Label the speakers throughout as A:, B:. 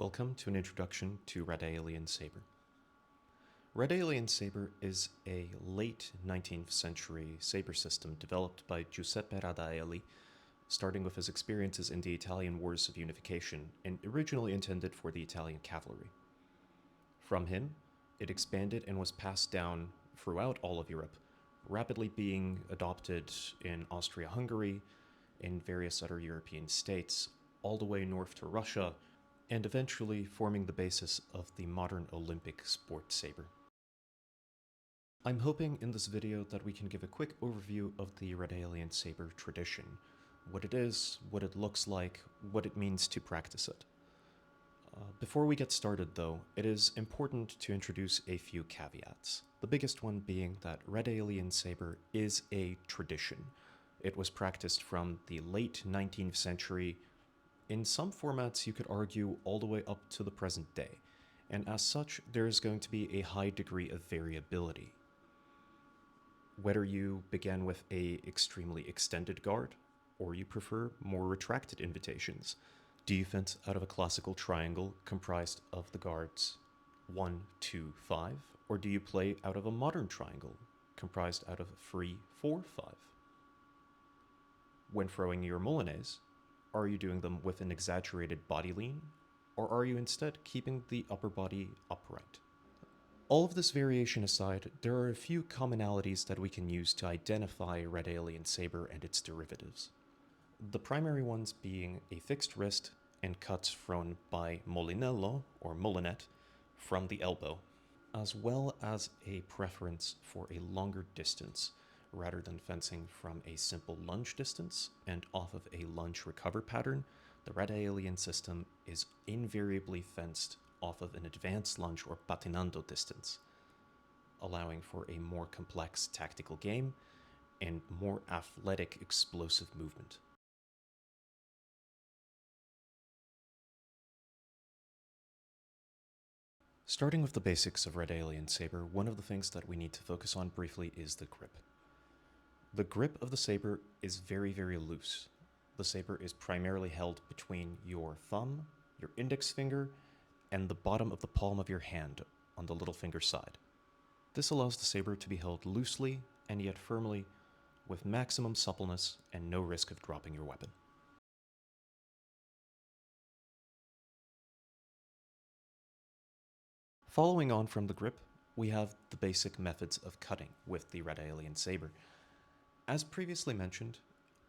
A: Welcome to an introduction to Radaellian Sabre. Radaellian Sabre is a late 19th century sabre system developed by Giuseppe Radaelli, starting with his experiences in the Italian Wars of Unification and originally intended for the Italian cavalry. From him, it expanded and was passed down throughout all of Europe, rapidly being adopted in Austria-Hungary, in various other European states, all the way north to Russia, and eventually forming the basis of the modern Olympic sport sabre. I'm hoping in this video that we can give a quick overview of the Radaellian Sabre tradition, what it is, what it looks like, what it means to practice it. Before we get started though, it is important to introduce a few caveats, the biggest one being that Radaellian Sabre is a tradition. It was practiced from the late 19th century. In some formats, you could argue all the way up to the present day, and as such, there is going to be a high degree of variability. Whether you begin with a extremely extended guard, or you prefer more retracted invitations, do you fence out of a classical triangle comprised of the guards 1, 2, 5, or do you play out of a modern triangle comprised out of 3, 4, 5? When throwing your molinellos, are you doing them with an exaggerated body lean, or are you instead keeping the upper body upright? All of this variation aside, there are a few commonalities that we can use to identify Radaellian Sabre and its derivatives. The primary ones being a fixed wrist and cuts thrown by molinello, or molinet, from the elbow, as well as a preference for a longer distance, rather than fencing from a simple lunge distance and off of a lunge recover pattern. The Radaellian system is invariably fenced off of an advanced lunge or patinando distance, allowing for a more complex tactical game and more athletic, explosive movement. Starting with the basics of Radaellian Sabre, one of the things that we need to focus on briefly is the grip. The grip of the sabre is very, very loose. The sabre is primarily held between your thumb, your index finger, and the bottom of the palm of your hand on the little finger side. This allows the sabre to be held loosely and yet firmly, with maximum suppleness and no risk of dropping your weapon. Following on from the grip, we have the basic methods of cutting with the Radaellian Sabre. As previously mentioned,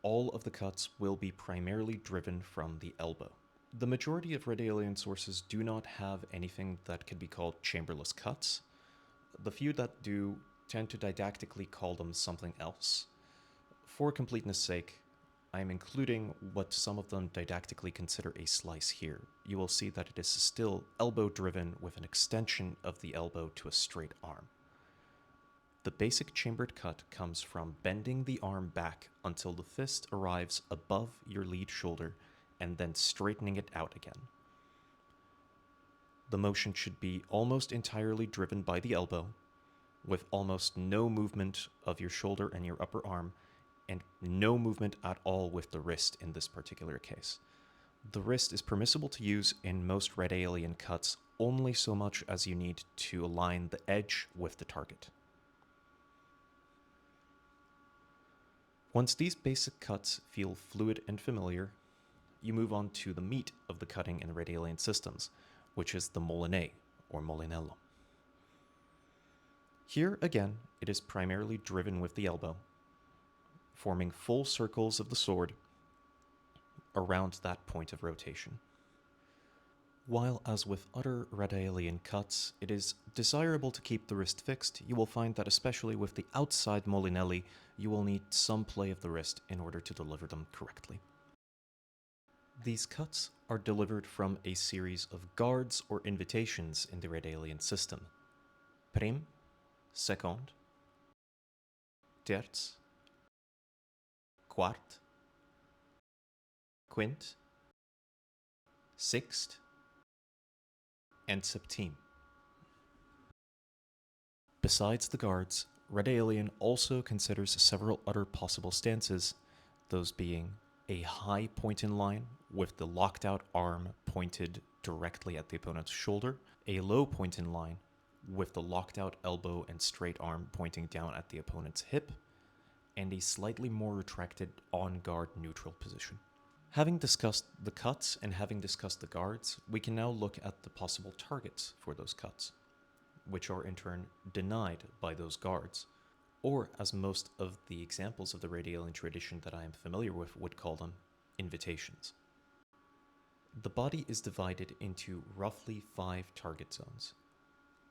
A: all of the cuts will be primarily driven from the elbow. The majority of Radaellian sources do not have anything that could be called chamberless cuts. The few that do tend to didactically call them something else. For completeness sake, I am including what some of them didactically consider a slice here. You will see that it is still elbow driven with an extension of the elbow to a straight arm. The basic chambered cut comes from bending the arm back until the fist arrives above your lead shoulder and then straightening it out again. The motion should be almost entirely driven by the elbow, with almost no movement of your shoulder and your upper arm, and no movement at all with the wrist in this particular case. The wrist is permissible to use in most Radaellian cuts only so much as you need to align the edge with the target. Once these basic cuts feel fluid and familiar, you move on to the meat of the cutting in Radaellian systems, which is the molinello, or molinello. Here, again, it is primarily driven with the elbow, forming full circles of the sword around that point of rotation. While, as with other Radaellian cuts, it is desirable to keep the wrist fixed, you will find that especially with the outside molinelli, you will need some play of the wrist in order to deliver them correctly. These cuts are delivered from a series of guards or invitations in the Radaellian system. Prim, second, terz, quart, quint, sixt, and septime. Besides the guards, Radaellian also considers several other possible stances, those being a high point in line with the locked out arm pointed directly at the opponent's shoulder, a low point in line with the locked out elbow and straight arm pointing down at the opponent's hip, and a slightly more retracted on-guard neutral position. Having discussed the cuts and having discussed the guards, we can now look at the possible targets for those cuts, which are in turn denied by those guards, or as most of the examples of the Radaellian tradition that I am familiar with would call them, invitations. The body is divided into roughly 5 target zones.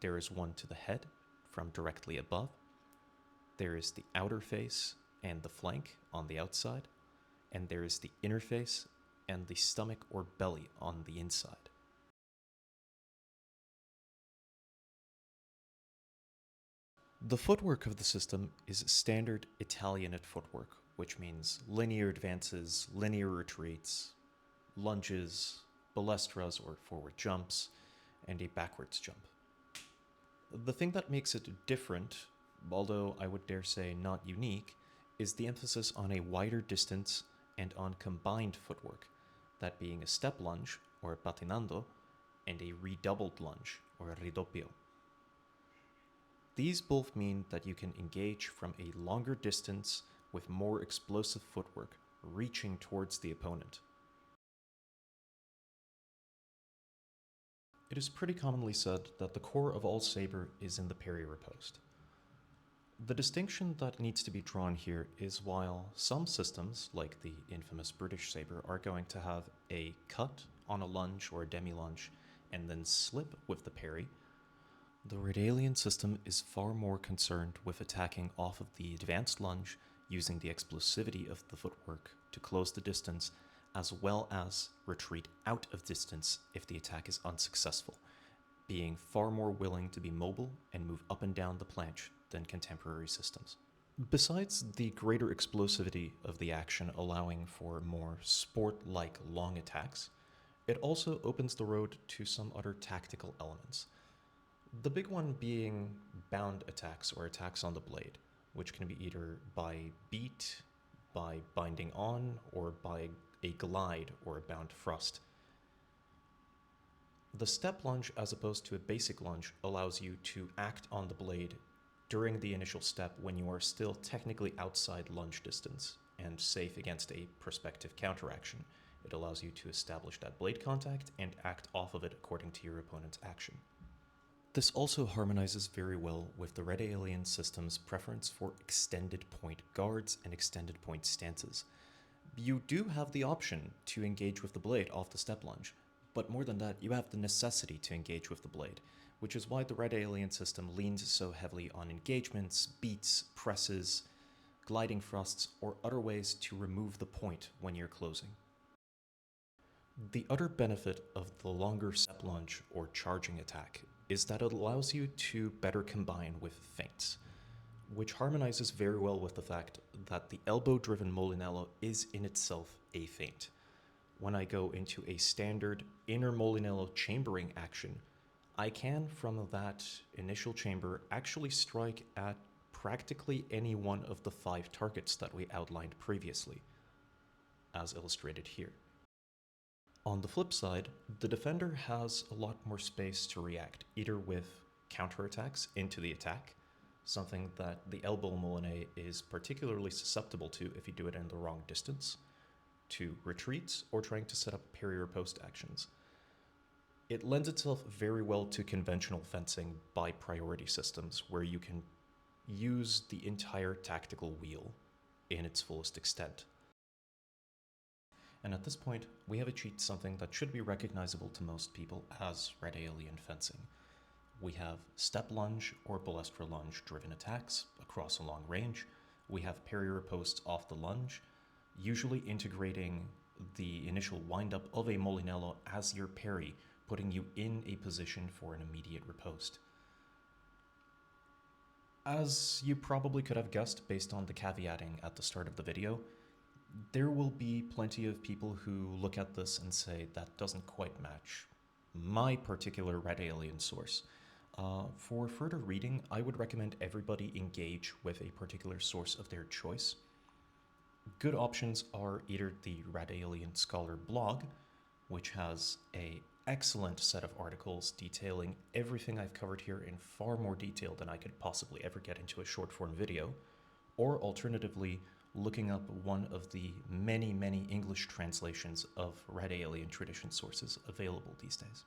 A: There is one to the head, from directly above. There is the outer face and the flank on the outside, and there is the inner face and the stomach or belly on the inside. The footwork of the system is standard Italianate footwork, which means linear advances, linear retreats, lunges, balestras or forward jumps, and a backwards jump. The thing that makes it different, although I would dare say not unique, is the emphasis on a wider distance and on combined footwork, that being a step lunge, or patinando, and a redoubled lunge, or ridoppio. These both mean that you can engage from a longer distance with more explosive footwork, reaching towards the opponent. It is pretty commonly said that the core of all sabre is in the parry-riposte. The distinction that needs to be drawn here is while some systems, like the infamous British sabre, are going to have a cut on a lunge or a demi-lunge and then slip with the parry, the Radaellian system is far more concerned with attacking off of the advanced lunge using the explosivity of the footwork to close the distance, as well as retreat out of distance if the attack is unsuccessful, being far more willing to be mobile and move up and down the planche than contemporary systems. Besides the greater explosivity of the action allowing for more sport-like long attacks, it also opens the road to some other tactical elements. The big one being bound attacks or attacks on the blade, which can be either by beat, by binding on, or by a glide or a bound thrust. The step lunge, as opposed to a basic lunge, allows you to act on the blade during the initial step when you are still technically outside lunge distance and safe against a prospective counteraction. It allows you to establish that blade contact and act off of it according to your opponent's action. This also harmonizes very well with the Radaellian system's preference for extended point guards and extended point stances. You do have the option to engage with the blade off the step lunge, but more than that, you have the necessity to engage with the blade, which is why the Radaellian system leans so heavily on engagements, beats, presses, gliding thrusts, or other ways to remove the point when you're closing. The other benefit of the longer step lunge or charging attack is that it allows you to better combine with feints, which harmonizes very well with the fact that the elbow-driven molinello is in itself a feint. When I go into a standard inner molinello chambering action, I can, from that initial chamber, actually strike at practically any one of the 5 targets that we outlined previously, as illustrated here. On the flip side, the defender has a lot more space to react, either with counterattacks into the attack, something that the elbow molinet is particularly susceptible to if you do it in the wrong distance, to retreats or trying to set up parry-riposte actions. It lends itself very well to conventional fencing by priority systems, where you can use the entire tactical wheel in its fullest extent. And at this point, we have achieved something that should be recognizable to most people as Radaellian fencing. We have step lunge or balestra lunge driven attacks across a long range. We have parry-riposte off the lunge, usually integrating the initial windup of a molinello as your parry, putting you in a position for an immediate riposte. As you probably could have guessed based on the caveating at the start of the video, there will be plenty of people who look at this and say that doesn't quite match my particular Radaellian source. For further reading, I would recommend everybody engage with a particular source of their choice. Good options are either the Radaellian Scholar blog, which has an excellent set of articles detailing everything I've covered here in far more detail than I could possibly ever get into a short form video, or alternatively, looking up one of the many, many English translations of Radaellian tradition sources available these days.